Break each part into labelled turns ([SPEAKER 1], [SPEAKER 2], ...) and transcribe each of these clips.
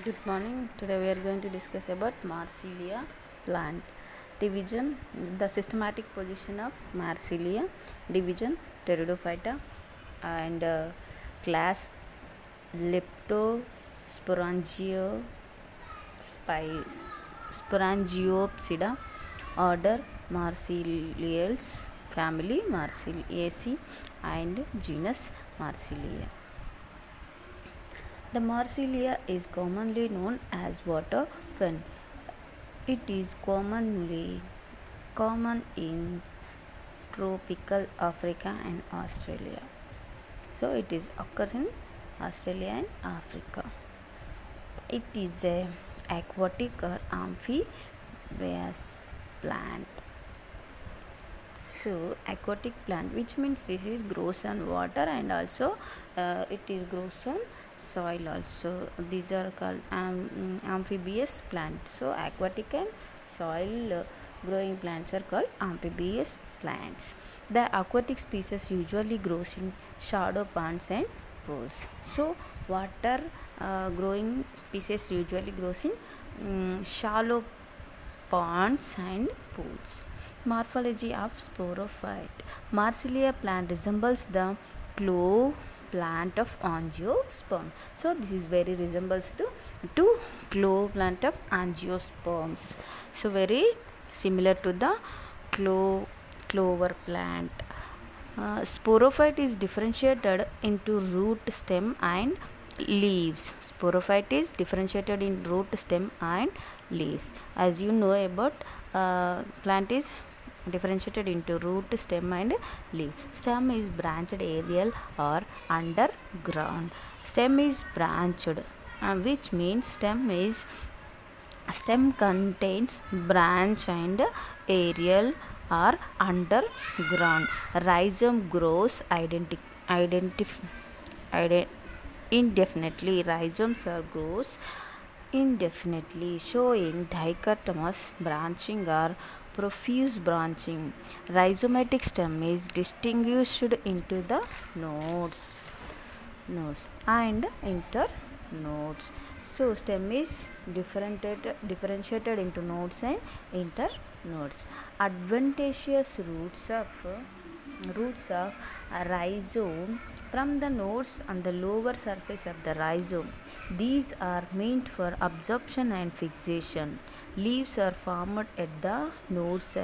[SPEAKER 1] Good morning. Today we are going to discuss about Marsilia plant. Division, the systematic position of Marsilia. Division, Pteridophyta, and class Leptosporangio Sporangiopsida. Order Marsiliales. Family Marsiliaceae and genus Marsilia. The Marsilia is commonly known as water fern. It is common in tropical Africa and Australia. So it is occurs in Australia and Africa. It is a aquatic or amphibious plant. So aquatic plant, which means this is grows on water and also it is grows on soil also. These are called amphibious plant. So aquatic and soil growing plants are called amphibious plants. The aquatic species usually grows in shallow ponds and pools. So water growing species usually grows in shallow ponds and pools. Morphology of sporophyte. Marsilia plant resembles the clove plant of angiosperm. So this is very resembles to clove plant of angiosperms. So very similar to the clover plant. Sporophyte is differentiated into root, stem and leaves. Sporophyte is differentiated in root, stem and leaves. As you know about plant is differentiated into root, stem and leaf. Stem is branched, aerial or underground. Stem is branched, which means stem contains branch and aerial or underground. Rhizome grows indefinitely. Rhizomes grows indefinitely, showing dichotomous branching or profuse branching. Rhizomatic stem is distinguished into the nodes and internodes. So stem is differentiated into nodes and internodes. Adventitious roots of rhizome from the nodes on the lower surface of the rhizome. These are meant for absorption and fixation. Leaves are formed at the nodes.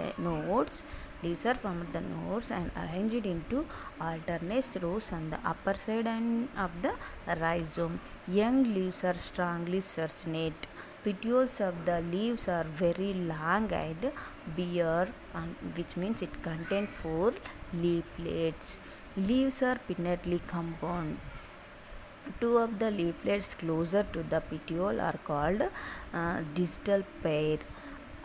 [SPEAKER 1] Leaves are formed at the nodes and arranged into alternate rows on the upper side and of the rhizome. Young leaves are strongly sercinate. Petioles of the leaves are very long and bare, which means it contains 4 leaflets. Leaves are pinnately compound. 2 of the leaflets closer to the petiole are called distal pair.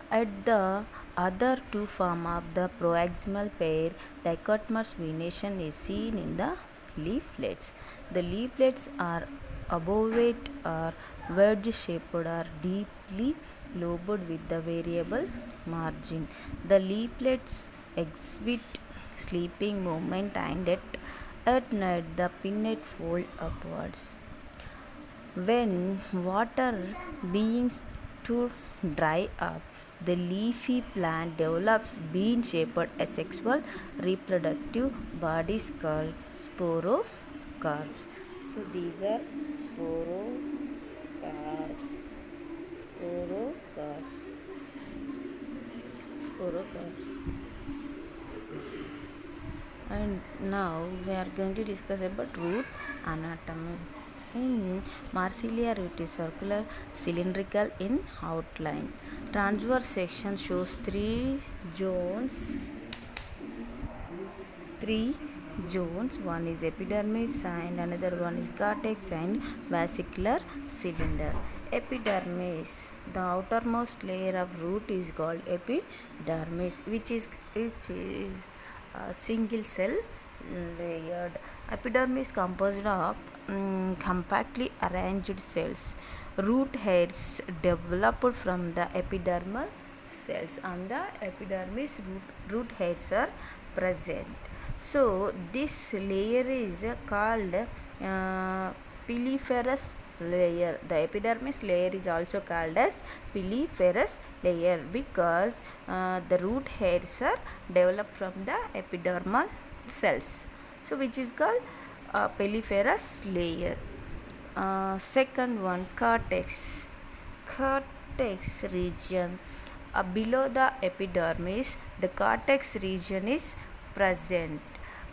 [SPEAKER 1] At the other 2 form of the proximal pair, dichotomous venation is seen in the leaflets. The leaflets are obovate or wedge shaped or deeply lobed with the variable margin. The leaflets exhibit sleeping movement and at night the pinnate fold upwards. When water begins to dry up, the leafy plant develops bean-shaped asexual reproductive bodies called sporocarps. So these are sporocarps. And now we are going to discuss about root anatomy. In Marsilia, root is circular, cylindrical in outline. Transverse section shows three zones. One is epidermis and another one is cortex and vesicular cylinder. Epidermis, the outermost layer of root is called epidermis, which is single cell layered. Epidermis composed of compactly arranged cells. Root hairs developed from the epidermal cells. On the epidermis, root hairs are present. So this layer is called piliferous layer. The epidermis layer is also called as piliferous layer because the root hairs are developed from the epidermal cells. So which is called piliferous layer. Second one, cortex. Cortex region. Below the epidermis, the cortex region is present.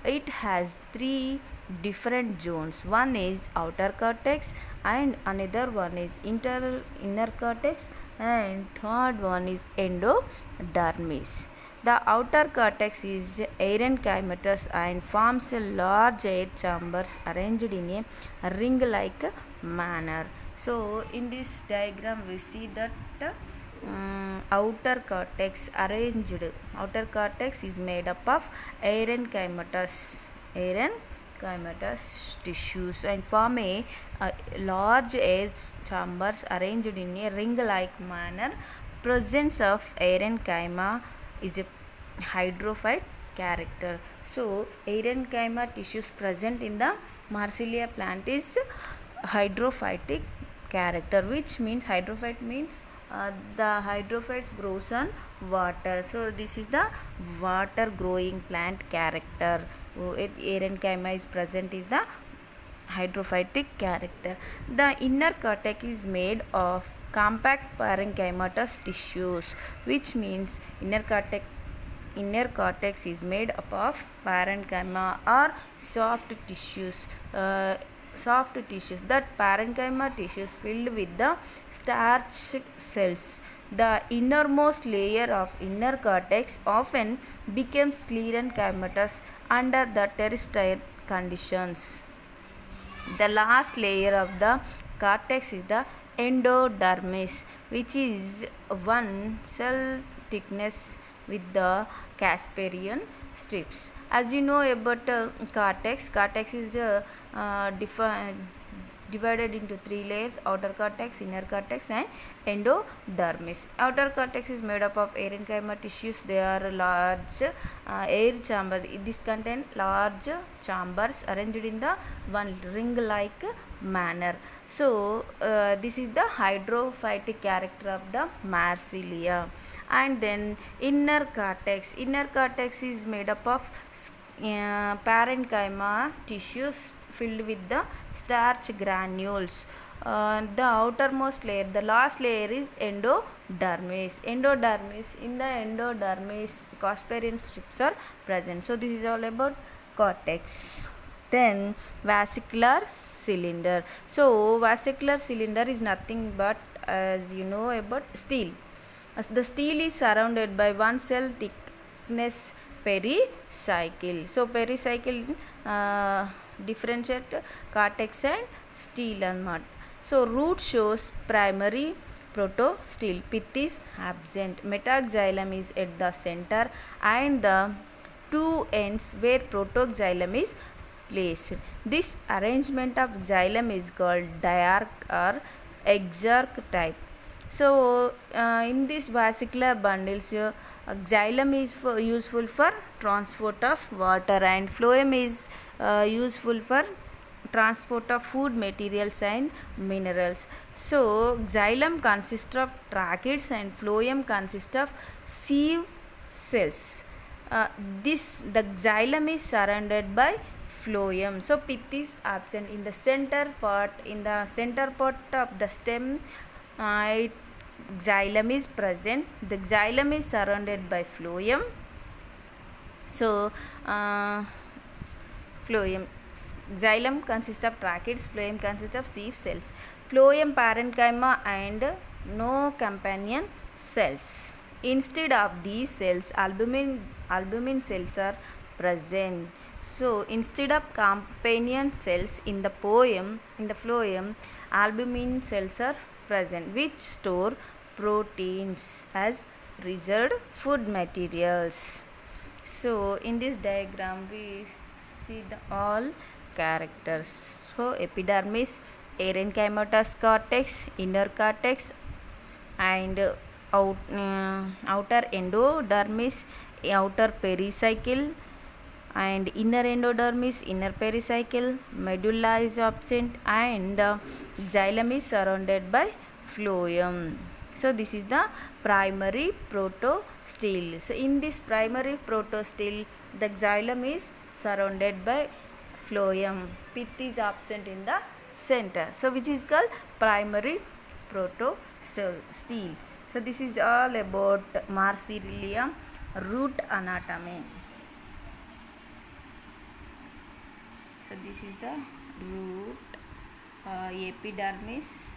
[SPEAKER 1] It has three different zones. One is outer cortex and another one is inner cortex and third one is endodermis. The outer cortex is aerenchymatous and forms a large air chambers arranged in a ring-like manner. So in this diagram we see that outer cortex is made up of aerenchymatous tissues and form a large air chambers arranged in a ring-like manner. Presence of aerenchyma is a hydrophyte character. So aerenchyma tissues present in the Marsilea plant is hydrophytic character, which means hydrophyte means the hydrophytes grows on water. So this is the water growing plant character. Aerenchyma is present is the hydrophytic character. The inner cortex is made of compact parenchymatous tissues, which means inner cortex is made up of parenchyma or soft tissues. That parenchyma tissues filled with the starch cells. The innermost layer of inner cortex often becomes sclerenchymatous under the terrestrial conditions. The last layer of the cortex is the endodermis, which is one cell thickness with the Casparian strips. As you know about cortex is divided into three layers: outer cortex, inner cortex and endodermis. Outer cortex is made up of aerenchyma tissues. They are large air chambers. This contain large chambers arranged in the one ring-like manner. So this is the hydrophytic character of the Marsilea. And then inner cortex is made up of parenchyma tissues filled with the starch granules. The outermost layer, the last layer is endodermis. In the endodermis, Casparian strips are present. So this is all about cortex. Then vesicular cylinder. So vesicular cylinder is nothing but, as you know about steel. As the steel is surrounded by one cell thickness pericycle. So pericycle differentiate cortex and steel and mud. So root shows primary protosteel. Pith is absent. Metaxylem is at the center and the two ends where protoxylem is placed. This arrangement of xylem is called diarch or exarch type. So in this vesicular bundles, xylem is useful for transport of water and phloem is useful for transport of food materials and minerals. So xylem consists of tracheids and phloem consists of sieve cells. The xylem is surrounded by phloem. So pith is absent in the center part. In the center part of the stem, xylem is present. The xylem is surrounded by phloem. So xylem consists of tracheids, phloem consists of sieve cells. Phloem parenchyma and no companion cells. Instead of these cells, albumin cells are present. So instead of companion cells in the phloem, albumin cells are present, which store proteins as reserved food materials. So in this diagram we see the all characters. So epidermis, aerenchymatous cortex, inner cortex and outer endodermis, outer pericycle and inner endodermis, inner pericycle, medulla is absent, and xylem is surrounded by phloem. So this is the primary protostele. So in this primary protostele, the xylem is surrounded by phloem. Pith is absent in the center. So which is called primary protostele. So this is all about Marsilia root anatomy. So this is the root, epidermis,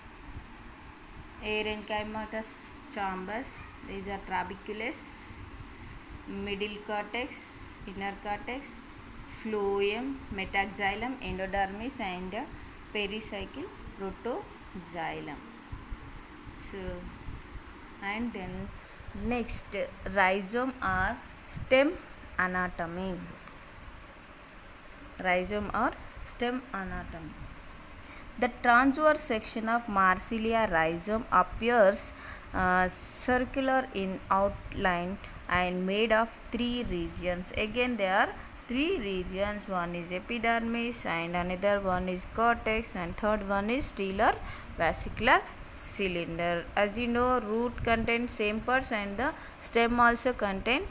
[SPEAKER 1] aerenchymatous chambers. These are trabeculus, middle cortex, inner cortex, phloem, metaxylem, endodermis, and pericycle, protoxylem. So and then next, rhizome or stem anatomy. Rhizome or stem anatomy. The transverse section of Marsilia rhizome appears circular in outline and made of three regions. Again there are three regions. One is epidermis, and another one is cortex, and third one is stellar vesicular cylinder. As you know, root contains same parts and the stem also contains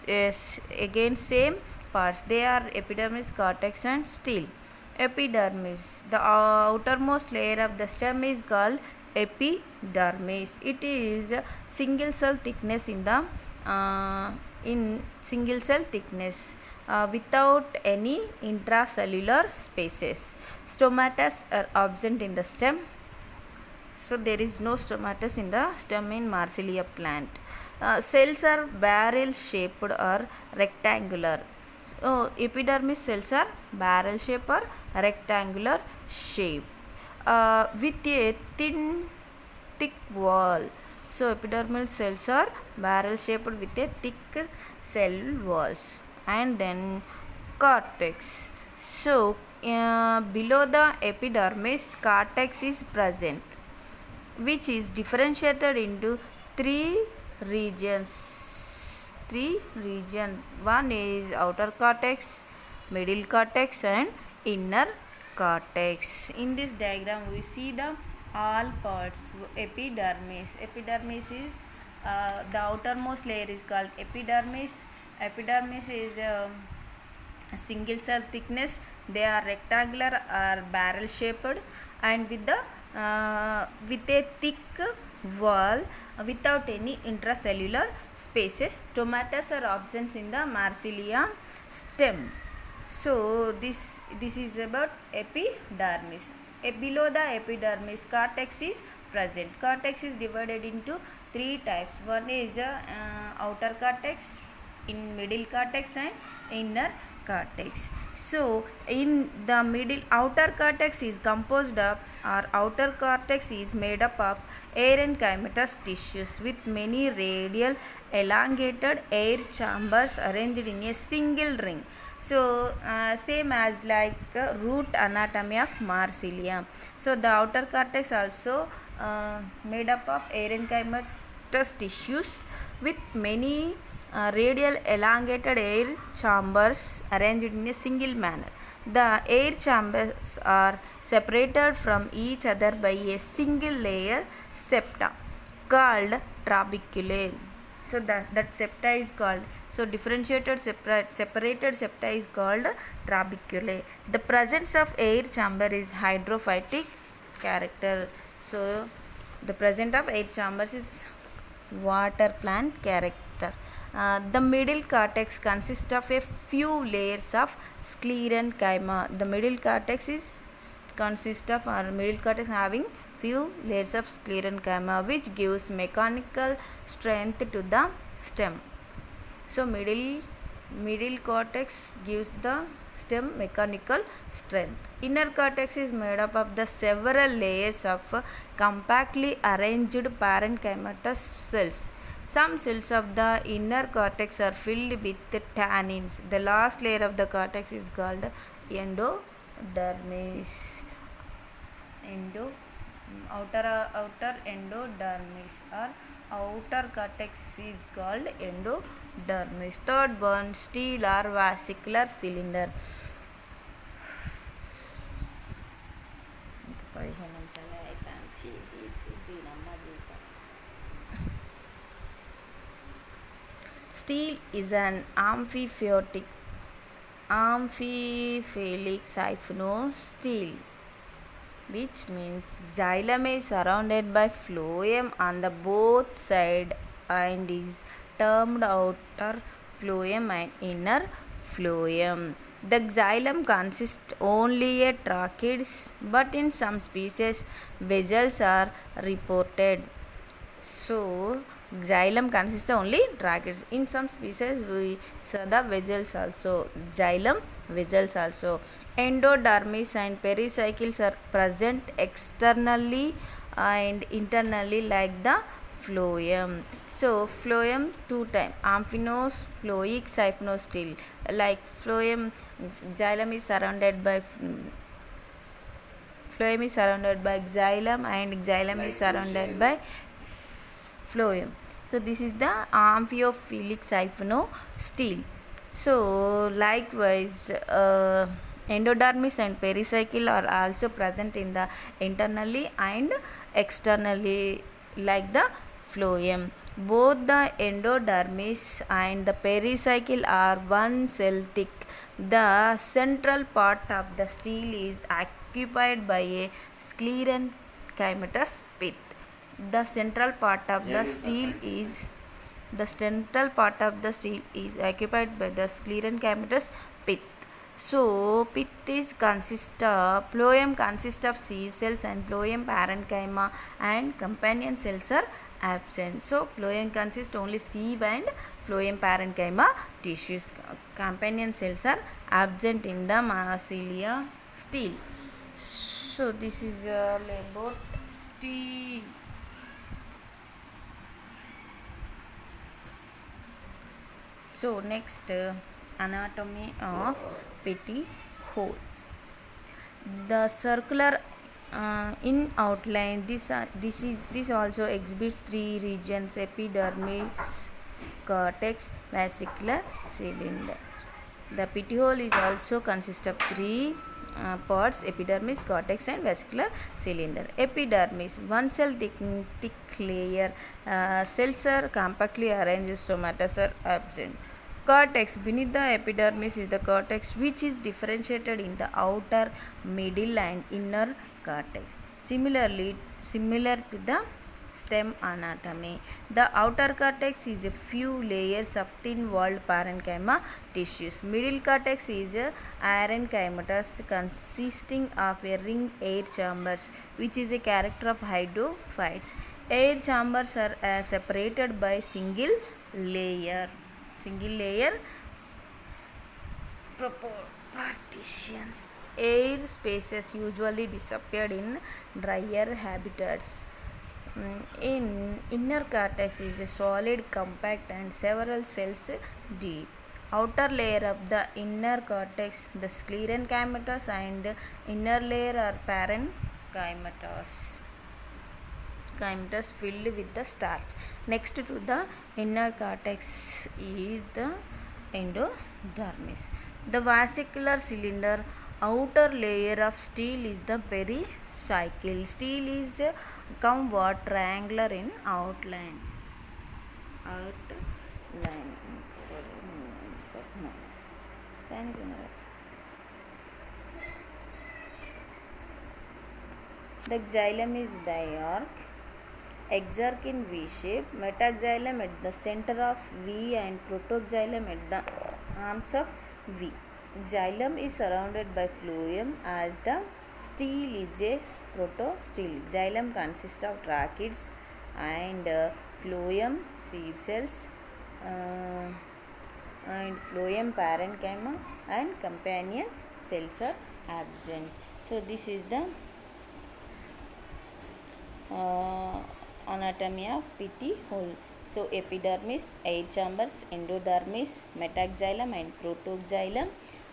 [SPEAKER 1] again same parts. They are epidermis, cortex, and stele. Epidermis, the outermost layer of the stem is called epidermis. It is single cell thickness in the single cell thickness without any intracellular spaces. Stomatas are absent in the stem. So there is no stomatus in the stem in Marsilia plant. Cells are barrel shaped or rectangular. So epidermis cells are barrel shaped or rectangular shape with a thin thick wall. So epidermal cells are barrel shaped with a thick cell walls. And then cortex. So below the epidermis, cortex is present, which is differentiated into three regions. One is outer cortex, middle cortex, and inner cortex. In this diagram we see the all parts. Epidermis is the outermost layer is called epidermis. Epidermis is a single cell thickness. They are rectangular or barrel shaped and with a thick wall without any intracellular spaces. Stomatas are absent in the Marsilia stem. So this is about epidermis. Below the epidermis, cortex is present. Cortex is divided into three types. One is outer cortex, in middle cortex, and inner cortex. So in the outer cortex is composed of, or outer cortex is made up of aerenchymatous tissues with many radial elongated air chambers arranged in a single ring. So same as like root anatomy of Marsilia. So the outer cortex also made up of aerenchymatous tissues with many radial elongated air chambers arranged in a single manner. The air chambers are separated from each other by a single layer septa called trabeculae. So that septa is called, so differentiated separated septa is called trabeculae. The presence of air chamber is hydrophytic character. So the presence of air chambers is water plant character. The middle cortex consists of a few layers of sclerenchyma. The middle cortex consists of, or middle cortex having few layers of sclerenchyma, which gives mechanical strength to the stem. So middle cortex gives the stem mechanical strength. Inner cortex is made up of the several layers of compactly arranged parenchymatous cells. Some cells of the inner cortex are filled with tannins. The last layer of the cortex is called endodermis. Outer endodermis or outer cortex is called endodermis. Third one, steel or vascular cylinder. 15 నిమిషాలే అయిపోయింది. దీనమ్మ జీవితం. Steel is an amphiphilic steel, which means xylem is surrounded by phloem on the both side and is termed outer phloem and inner phloem. The xylem consists only a tracheids, but in some species vessels are reported. So xylem consists only tracheids. In some species we saw the vessels also. Xylem vessels also. Endodermis and pericycles are present externally and internally like the phloem. So phloem two time, amphinos, phloic, siphonosteel. Like phloem, xylem is surrounded by xylem and xylem is surrounded by phloem. So this is the amphiphilic siphonosteel. So likewise endodermis and pericycle are also present in the internally and externally like the phloem. Both the endodermis and the pericycle are one cell thick. The central part of the steel is occupied by a sclerenchymatous pith. The central part of the steel is occupied by the sclerenchymatous pith. So pith is phloem consists of sieve cells and phloem parenchyma and companion cells are absent. So phloem consists only sieve and phloem parenchyma tissues. Companion cells are absent in the Marsilea steel. So this is all about steel. So next anatomy of petty hole. The circular in outline, this also exhibits three regions: epidermis, cortex, vesicular cylinder. The petty hole is also consists of three parts: epidermis, cortex and vesicular cylinder. Epidermis, one cell thick layer, cells are compactly arranged, stomata are absent. Cortex, beneath the epidermis is the cortex, which is differentiated in the outer, middle and inner cortex. Similar to the stem anatomy, the outer cortex is a few layers of thin-walled parenchyma tissues. Middle cortex is a parenchymatous consisting of a ring air chambers, which is a character of hydrophytes. Air chambers are separated by single layer partitions. Air spaces usually disappeared in drier habitats. In inner cortex is a solid, compact and several cells deep. Outer layer of the inner cortex, the sclerenchymatous, and inner layer are parenchymatous filled with the starch. Next to the inner cortex is the endodermis. The vesicular cylinder, outer layer of steel is the pericycle. Steel is triangular in outline. The xylem is diarch, exarch in V shape, metaxylem at the center of V and protoxylem at the arms of V. Xylem is surrounded by phloem as the steel is a protosteel. Xylem consists of tracheids and phloem sieve cells and phloem parenchyma and companion cells are absent. So this is the anatomy of petty hole. So epidermis, air chambers, endodermis, metaxylem and protoxylem,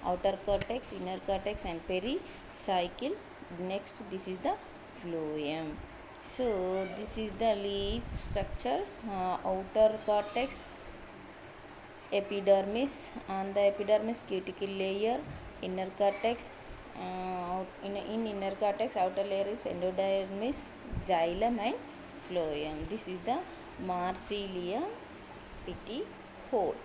[SPEAKER 1] outer cortex, inner cortex and pericycle. Next this is the phloem. So this is the leaf structure. Outer cortex, epidermis, and the epidermis cuticle layer, inner cortex. In inner cortex, outer layer is endodermis, xylem, and phloem. This is the Marsilia petticoat.